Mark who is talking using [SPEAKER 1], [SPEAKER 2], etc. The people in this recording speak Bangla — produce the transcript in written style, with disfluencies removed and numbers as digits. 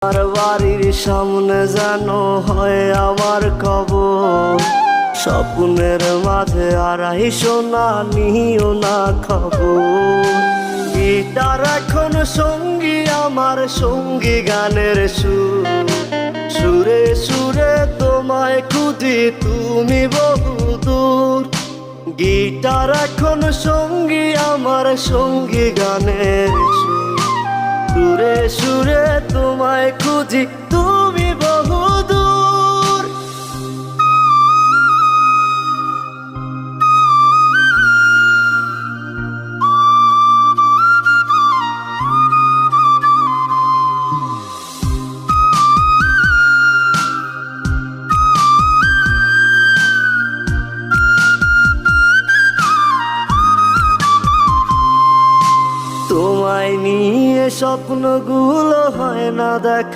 [SPEAKER 1] আর বাড়ির সামনে যেন হয় আমার কবর, স্বপ্নের মাঝে আড়াইশো না নিও না খবর। গিটার এখন সঙ্গী আমার, সঙ্গী গানের সুর, সুরে সুরে তোমায় খুঁজি তুমি বহুদূর। গিটার এখন সঙ্গী আমার, সঙ্গী গানের সুর, সুরে সুরে তোমায় খুঁজি তুমি বহুদূর। তোমায় নিয়ে স্বপ্নগুলো হয় না দেখা।